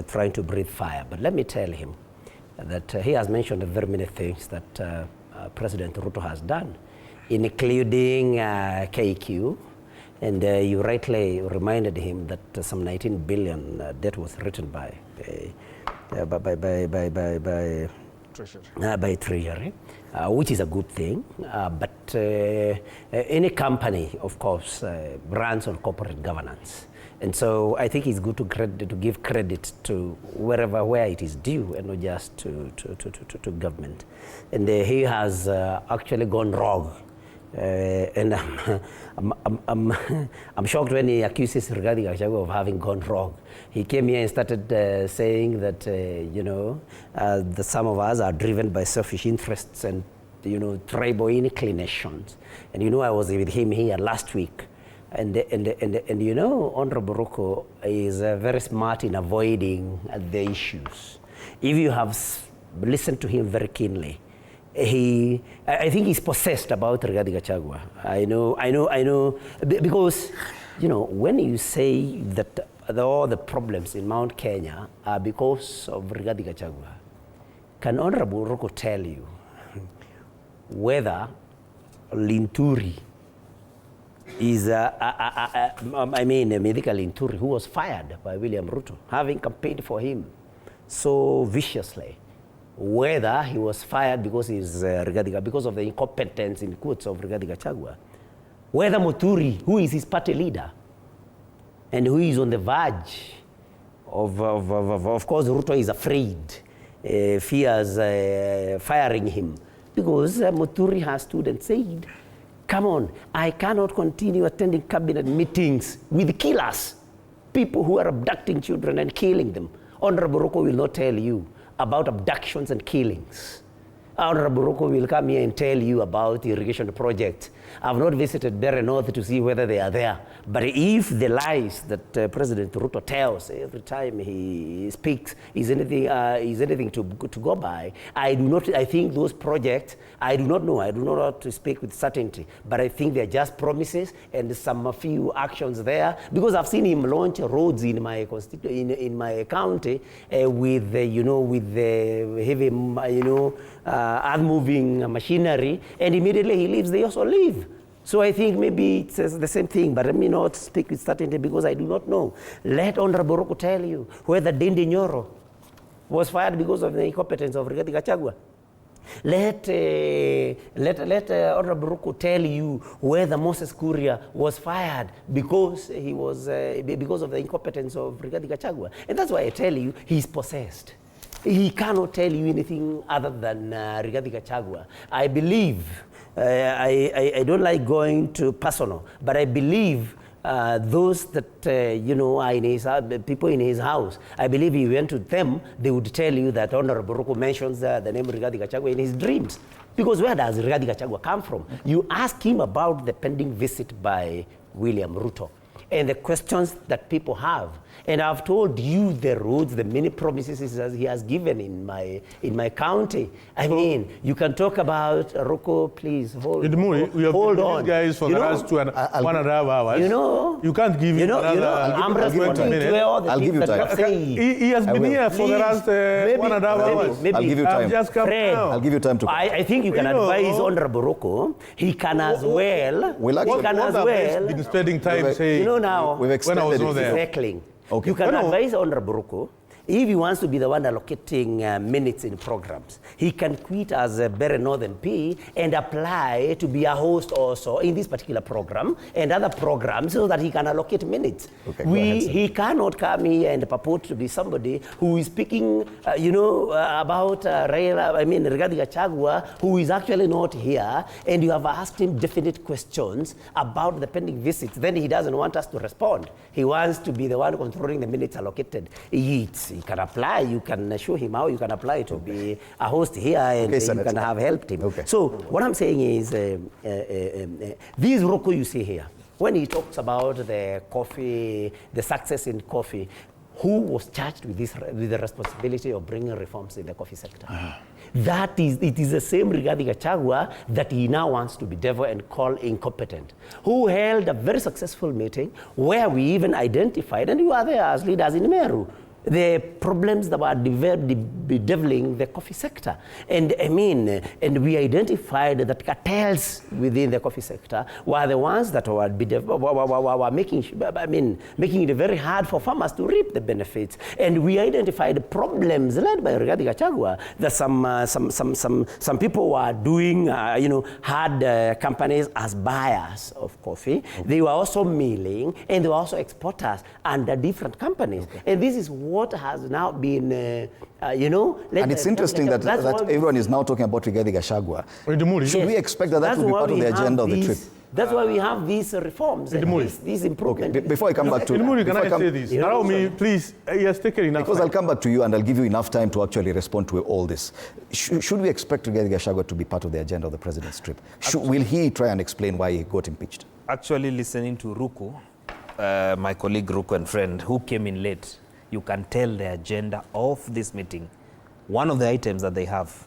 trying to breathe fire. But let me tell him that he has mentioned very many things that President Ruto has done, including KQ. And you rightly reminded him that some 19 billion debt was written by Treasury, which is a good thing. But any company, of course, runs on corporate governance. And so I think it's good to give credit to where it is due, and not just to government. And he has actually gone wrong. And I'm shocked when he accuses Rigathi Gachagua of having gone wrong. He came here and started saying that that some of us are driven by selfish interests and tribal inclinations. And I was with him here last week. And Honorable Ruku is very smart in avoiding the issues. If you have listened to him very keenly, I think he's possessed about Rigathi Gachagua. I know, because when you say that all the problems in Mount Kenya are because of Rigathi Gachagua, can Honorable Ruku tell you whether Linturi is medical Linturi, who was fired by William Ruto, having campaigned for him so viciously, whether he was fired because he's because of the incompetence, in quotes, of Rigathi Gachagua, whether Muturi, who is his party leader and who is on the verge of course Ruto is afraid, fears firing him, because Muturi has stood and said, come on, I cannot continue attending cabinet meetings with killers, people who are abducting children and killing them. Honorable Ruku will not tell you about abductions and killings. Honorable Ruku will come here and tell you about the irrigation project. I've not visited Barre North to see whether they are there. But if the lies that President Ruto tells every time he speaks is anything to go by, I think those projects, I do not know how to speak with certainty, but I think they're just promises and a few actions there, because I've seen him launch roads in my county with the heavy earth-moving machinery, and immediately he leaves, they also leave. So I think maybe it's the same thing, but let me not speak with certainty because I do not know. Let Honorable Ruku tell you whether Dindi Nyoro was fired because of the incompetence of Rigathi Gachagua. Let Honorable Ruku tell you whether Moses Kuria was fired because he was because of the incompetence of Rigathi Gachagua. And that's why I tell you he's possessed. He cannot tell you anything other than Rigathi Gachagua. I believe, I don't like going too personal, but I believe those that are in his people in his house, I believe he went to them, they would tell you that Honorable Ruku mentions the name Rigathi Gachagua in his dreams. Because where does Rigathi Gachagua come from? You ask him about the pending visit by William Ruto and the questions that people have. And I've told you the roads, the many promises he has given in my county. I mean, you can talk about Ruku, please hold on. These guys for the last 1.5 hours. You can't give him another. I'm responding to all the things that you're saying. He has been here for the last 1.5 hours. I'll give you time. Just come now. I'll give you time to. I think you can advise Honorable Ruku. He can as well. Been spending time saying. Now we've extended recycling. Okay. You can advise Honorable Ruku, if he wants to be the one allocating minutes in programs, he can quit as a Barre North MP and apply to be a host also in this particular program and other programs so that he can allocate minutes. Okay, he cannot come here and purport to be somebody who is speaking, about Rigathi Gachagua, who is actually not here, and you have asked him definite questions about the pending visits. Then he doesn't want us to respond. He wants to be the one controlling the minutes allocated. He can apply, you can show him how you can apply to be a host here, and you can have helped him. Okay. So what I'm saying is, this Ruku you see here, when he talks about the coffee, the success in coffee, who was charged with the responsibility of bringing reforms in the coffee sector? It is the same Rigathi Gachagua that he now wants to be devil and call incompetent, who held a very successful meeting where we even identified, and you are there as leaders in Meru, the problems that were bedeviling the coffee sector. And I mean, and we identified that cartels within the coffee sector were the ones that were making it very hard for farmers to reap the benefits. And we identified problems led by Rigathi Gachagua that some people were doing, had companies as buyers of coffee. Okay. They were also milling, and they were also exporters under different companies. Okay. And this is what has now been, and it's interesting that everyone is now talking about Rigathi Gachagua. Should we expect that will be part of the agenda of the trip? That's why we have these reforms, these improvements. Okay. Before I come back to Linturi, can I say this? Allow me, please. Yes, take enough. Because I'll come back to you and I'll give you enough time to actually respond to all this. Should we expect Rigathi Gachagua to be part of the agenda of the president's trip? Will he try and explain why he got impeached? Actually, listening to Ruku, my colleague Ruku and friend, who came in late, you can tell the agenda of this meeting. One of the items that they have